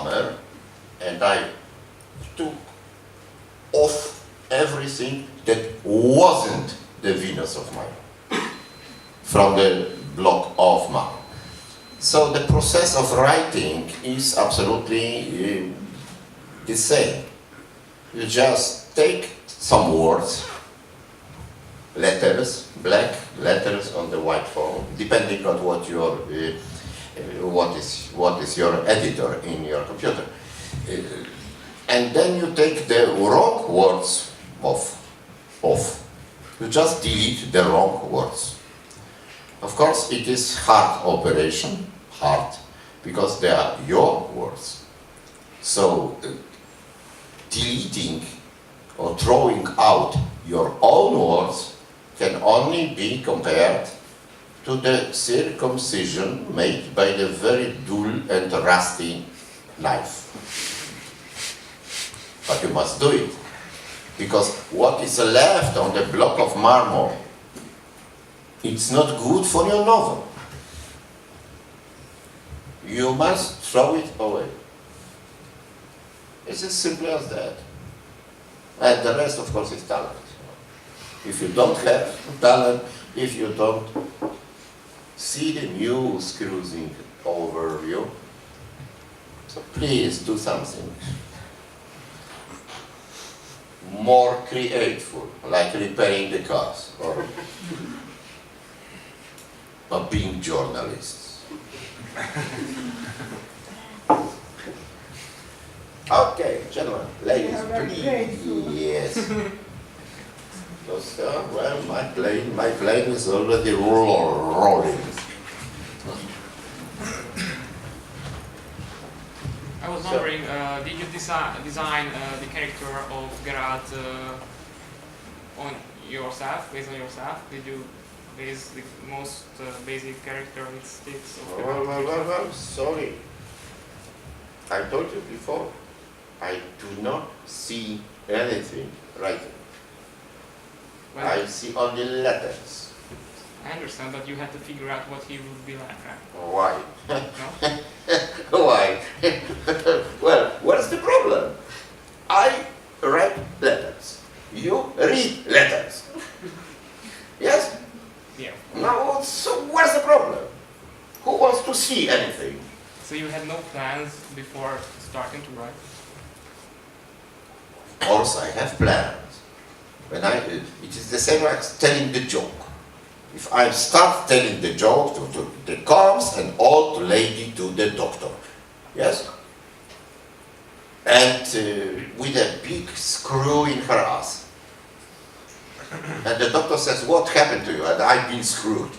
hammer and I took off everything that wasn't the Venus of Milo from the block of marble. So the process of writing is absolutely the same. You just take some words, letters, black letters on the white phone, depending on what your what is your editor in your computer, and then you take the wrong words off. You just delete the wrong words. Of course, it is hard operation, because they are your words. So deleting or throwing out your own words can only be compared to the circumcision made by the very dull and rusty knife. But you must do it, because what is left on the block of marble, it's not good for your novel. You must throw it away. It's as simple as that. And the rest, of course, is talent. If you don't have talent, if you don't see the news cruising over you, so please do something more creative, like repairing the cars or being journalists. Okay, gentlemen, ladies, please. Yes. Because, well, my plane is already rolling. I was wondering, did you design the character of Geralt on yourself, based on yourself? Did you base the most basic characteristics of Geralt? Well, sorry. I told you before, I do not see anything writing. Well, I see only letters. I understand, but you had to figure out what he would be like, right? Why? No? Why? Well, what's the problem? I write letters. You read letters. Yes? Yeah. Now, so what's the problem? Who wants to see anything? So you had no plans before starting to write? Of course, I have plans. It is the same as telling the joke. If I start telling the joke, there comes an old lady to the doctor, yes? And with a big screw in her ass. And the doctor says, what happened to you? And I've been screwed.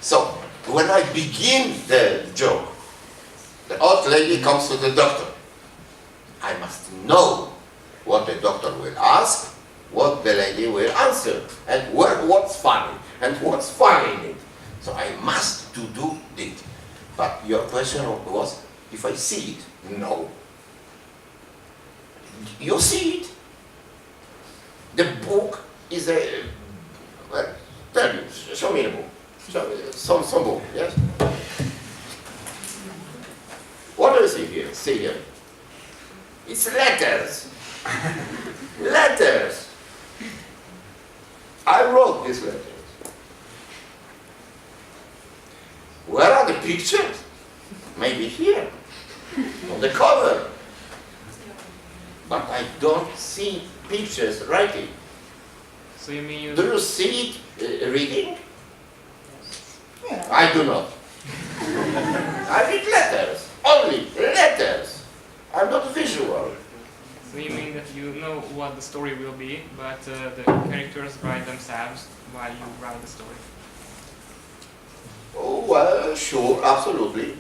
So, when I begin the joke, the old lady comes to the doctor. I must know what the doctor will ask, what the lady will answer, and what's funny, and what's funny in it. So I must to do it. But your question was, if I see it? No. You see it. The book is a, well, tell me, show me the book. Show me some book, yes? What do you see here? See here? It's letters. Letters. I wrote these letters. Where are the pictures? Maybe here, on the cover. But I don't see pictures writing. So you mean you... Do you see it reading? Yeah. I do not. I read letters, only letters. I'm not visual. So you mean that you know what the story will be, but the characters write themselves while you write the story? Oh, well, sure, absolutely.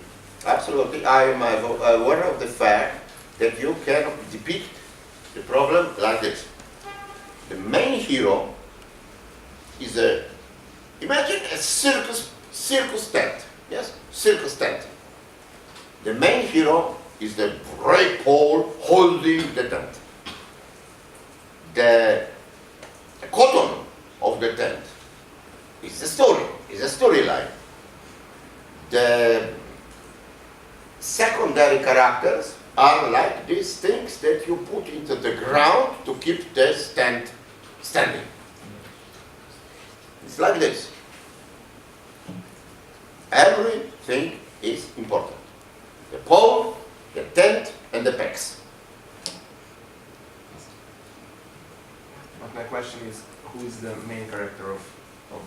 Absolutely. I am aware of the fact that you can depict the problem like this. The main hero is imagine a circus tent. Yes? Circus tent. The main hero is the brave pole holding the tent. The cotton of the tent is the story, is a storyline. The secondary characters are like these things that you put into the ground to keep the stand standing. It's like this. Everything is important. The pole, the tent, and the pegs. But my question is, who is the main character of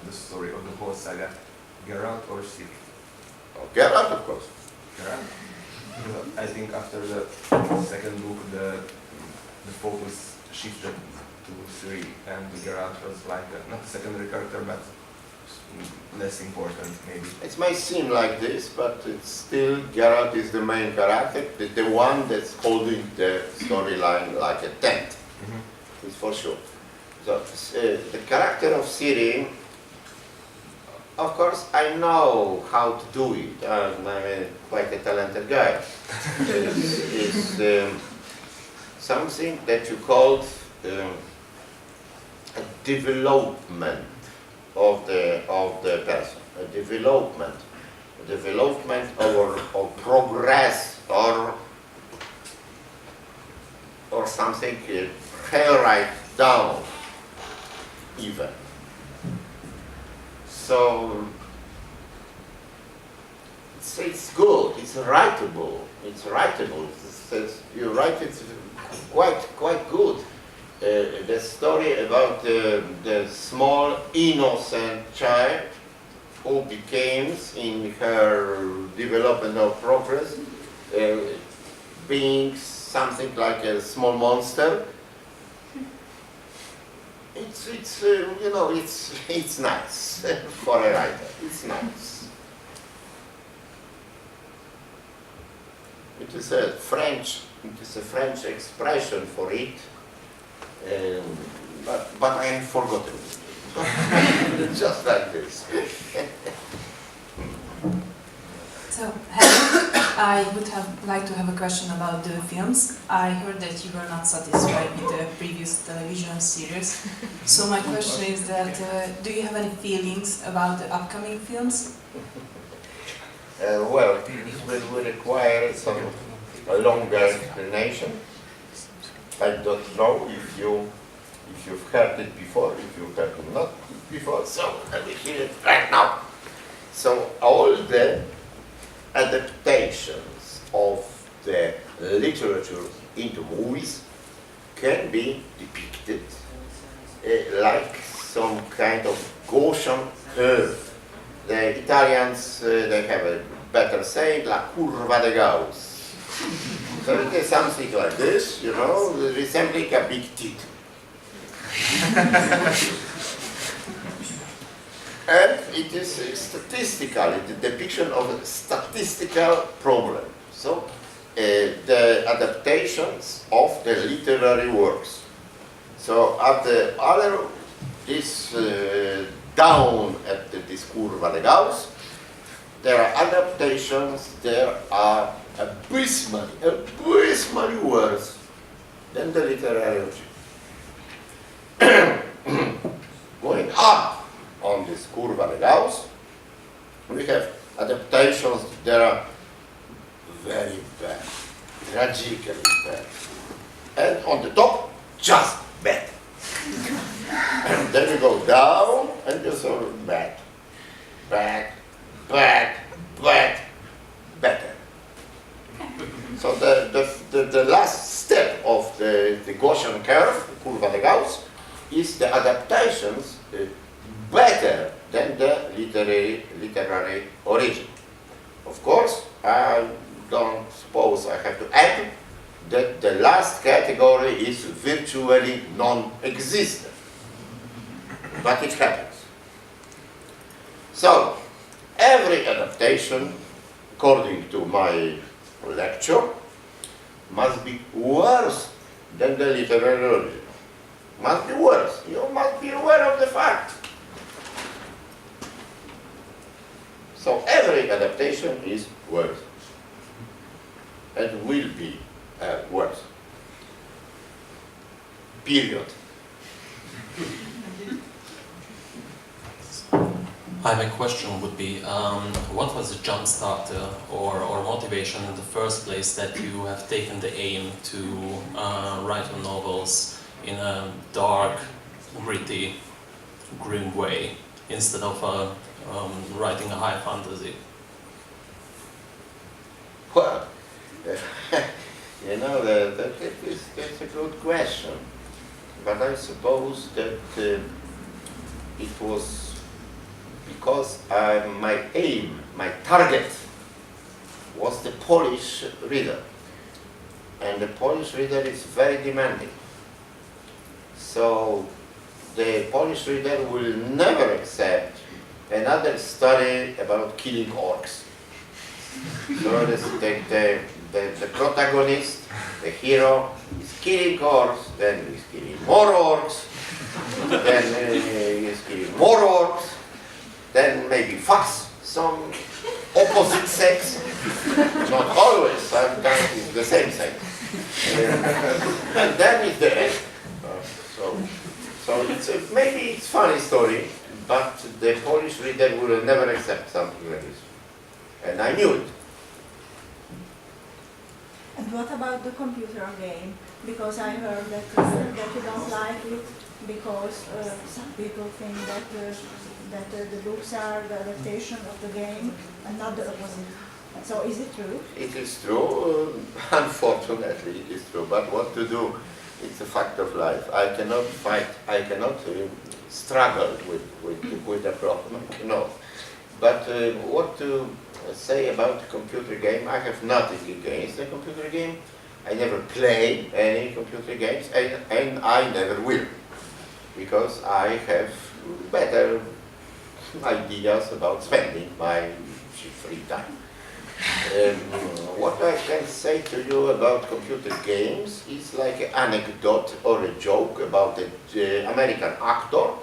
the story, of the whole saga? Geralt or Ciri? Oh, Geralt, of course. Geralt? Because I think after the second book, the focus shifted to Ciri, and Geralt was like not a secondary character, but less important, maybe. It may seem like this, but it's still Geralt is the main character, the one that's holding the storyline like a tent. It's for sure. So the character of Ciri, of course, I know how to do it. I'm quite a talented guy. It's something that you called a development of the person, a development or progress or something right down even. So it's good. It's writable. You write it quite good. The story about the small innocent child who becomes, in her developmental progress, being something like a small monster. It's nice for a writer. It's nice. It is a French expression for it. But I have forgotten it. Just like this. So, I would like to have a question about the films. I heard that you were not satisfied with the previous television series. So my question is that, do you have any feelings about the upcoming films? Well, it will require a longer explanation. I don't know if you've heard it before, if you heard it not before, so I will hear it right now. So all the adaptations of the literature into movies can be depicted like some kind of Gaussian curve. The Italians, they have a better saying, la curva de Gauss. So it is something like this, resembling a big teeth. And it is statistical, the depiction of a statistical problem. So the adaptations of the literary works. So at the other, this down at this curva de Gauss, there are adaptations, there are abysmally worse than the literary object. Going up on this curva de Gauss, we have adaptations that are very bad, tragically bad. And on the top, just bad. And then you go down, and you're sort of bad, better. So the last step of the Gaussian curve, curva de Gauss, is the adaptations better than the literary origin. Of course, I don't suppose I have to add that the last category is virtually non-existent, but it happens. So, every adaptation, according to my lecture, must be worse than the literary origin. Must be worse. You must be aware of the fact. So every adaptation is worse and will be worse. Period. My question would be, what was the jump starter or motivation in the first place that you have taken the aim to write your novels in a dark, gritty, grim way instead of writing a high fantasy? Well, you know, that's a good question. But I suppose that it was because my aim, my target, was the Polish reader. And the Polish reader is very demanding. So the Polish reader will never accept another story about killing orcs. So the protagonist, the hero, is killing orcs, then he's killing more orcs, then he's killing more orcs, then maybe fucks some opposite sex, not always, sometimes it's the same sex. And then it's the end. So maybe it's a funny story, but the Polish reader will never accept something like this. And I knew it. And what about the computer game? Because I heard that you don't like it because some people think that the books are the adaptation of the game and not the opposite. So is it true? It is true. Unfortunately, it is true. But what to do? It's a fact of life. I cannot fight. I cannot struggle with the problem. No. But what to say about the computer game? I have nothing against the computer game. I never play any computer games, and I never will, because I have better ideas about spending my free time. What I can say to you about computer games is like an anecdote or a joke about an American actor.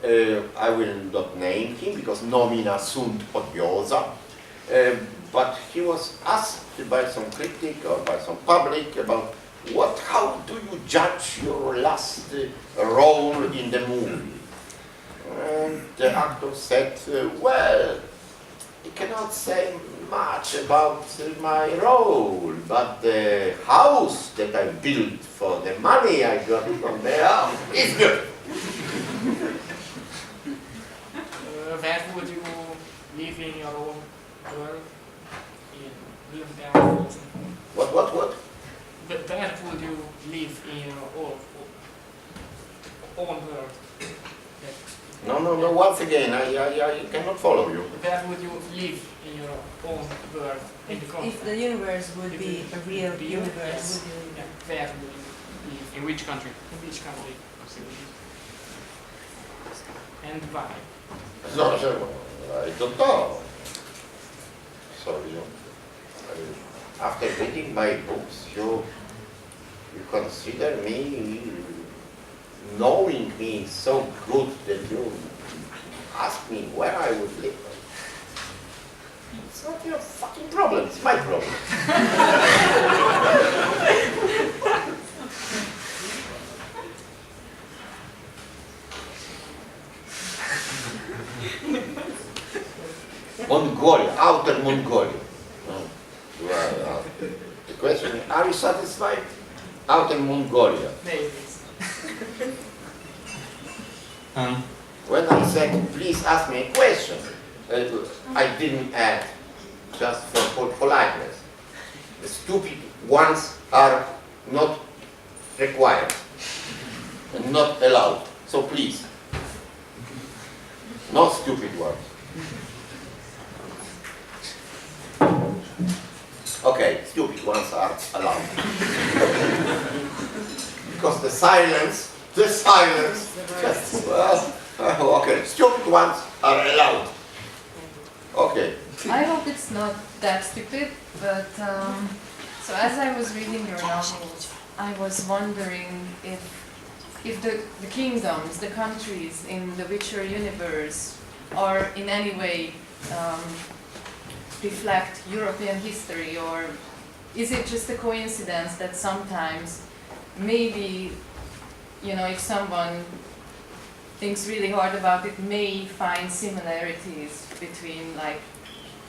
I will not name him because nomina sunt odiosa. But he was asked by some critic or by some public about how do you judge your last role in the movie? And the actor said, well, you cannot say much about my role, but the house that I built for the money I got from the house is good. Where would you live in your own world? Live there? What? Where would you live in your own world? No, once again, I cannot follow you. Where would you live in your own world? In the country? If the universe would be a real universe, Yes. would you Yeah. Where would you live? In which country? In which country? And why? No, I don't know. Sorry. After reading my books, you consider me, knowing me so good that you ask me where I would live. It's not your fucking problem, it's my problem. Mongolia, outer Mongolia. Well, the question is, are you satisfied? Outer Mongolia. Maybe. When I said, please ask me a question, I didn't add just for politeness. The stupid ones are not required and not allowed. So please, no stupid ones. Okay, stupid ones are allowed. Because the silence, just, well, okay, stupid ones are allowed. Okay. I hope it's not that stupid, but so as I was reading your novels, I was wondering if the kingdoms, the countries in the Witcher universe are in any way reflect European history, or is it just a coincidence that sometimes maybe, you know, if someone thinks really hard about it may find similarities between like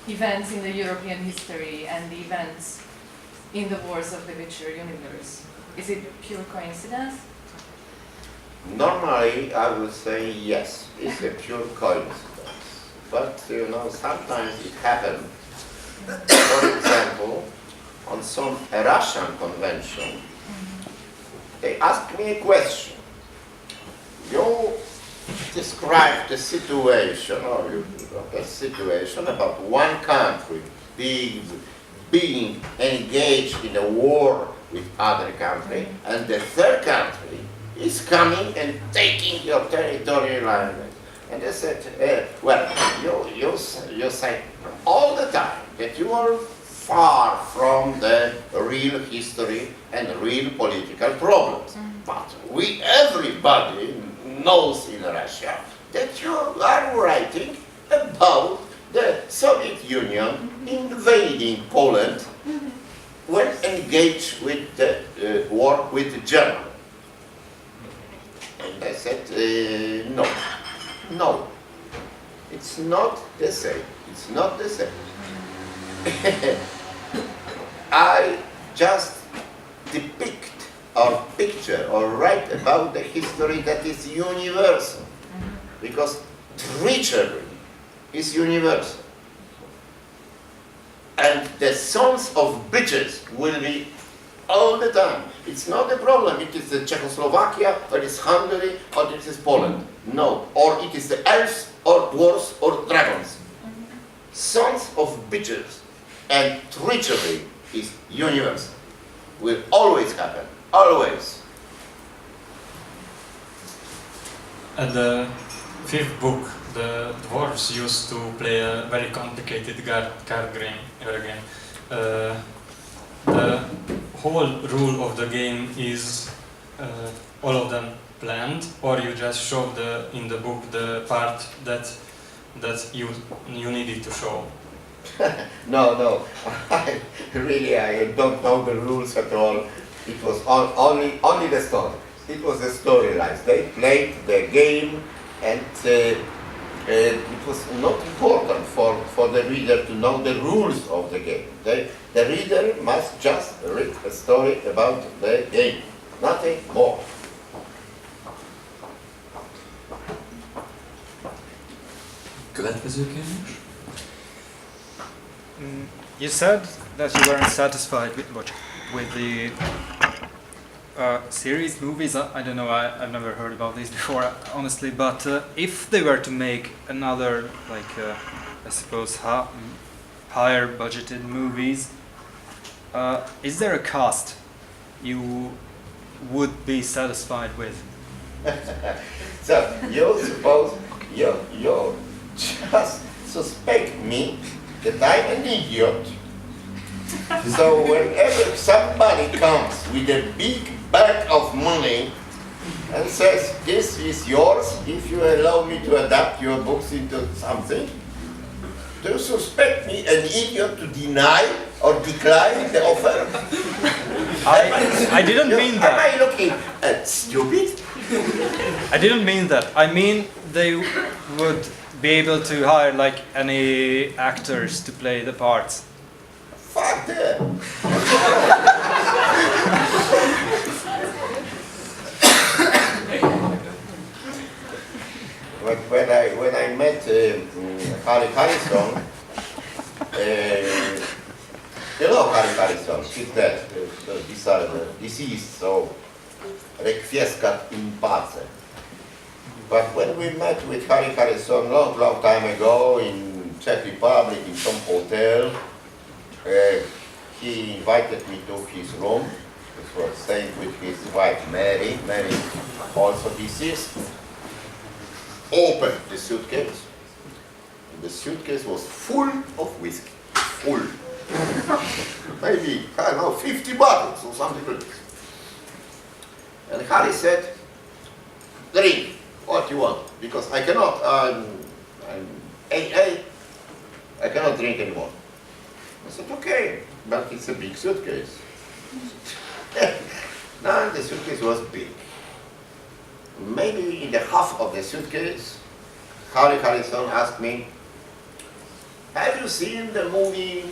events in the European history and the events in the Wars of the Witcher universe. Is it pure coincidence? Normally, I would say yes, it's a pure coincidence. But, you know, sometimes it happens. For example, on some Russian convention, they asked me a question. You describe the situation, or you a situation about one country being engaged in a war with other country, and the third country is coming and taking your territorial line. And they said, well, you say all the time that you are far from the real history and real political problems. But everybody knows in Russia that you are writing about the Soviet Union invading Poland when engaged with the war with Germany. And I said, no, it's not the same. It's not the same. I just depict or picture or write about the history that is universal, because treachery is universal. And the sons of bitches will be all the time. It's not a problem. It is the Czechoslovakia, or it is Hungary, or it is Poland. No. Or it is the elves, or dwarves, or dragons. Sons of bitches and treachery is universal. Will always happen. Always. At the fifth book, the dwarves used to play a very complicated card game. The whole rule of the game is all of them planned, or you just show in the book the part that you needed to show. No. I don't know the rules at all. It was only the story. It was the storyline. They played the game, and it was not important for the reader to know the rules of the game. The reader must just read a story about the game, nothing more. Következő kérdés? You said that you weren't satisfied with the series movies. I don't know, I've never heard about these before, honestly, but if they were to make another, like, I suppose, higher budgeted movies, is there a cast you would be satisfied with? So, you suppose you just suspect me that I'm an idiot. So whenever somebody comes with a big bag of money and says, this is yours if you allow me to adapt your books into something, do you suspect me an idiot to deny or decline the offer? I didn't mean that. Am I looking stupid? I didn't mean that. I mean they would be able to hire like any actors to play the parts. Fuck them. When I met Harrison, you know Harrison, he's dead, deceased, so requiescat in pace. But when we met with Harrison long time ago in Czech Republic in some hotel, he invited me to his room, which was staying with his wife Mary. Mary also deceased. Opened the suitcase. And the suitcase was full of whiskey. Full. Maybe, I don't know, 50 bottles or something like this. And Harry said, drink what you want, because I cannot, I'm AA, I cannot drink anymore. I said, okay, but it's a big suitcase. Now the suitcase was big. maybe in the half of the suitcase, Harry Harrison asked me, have you seen the movie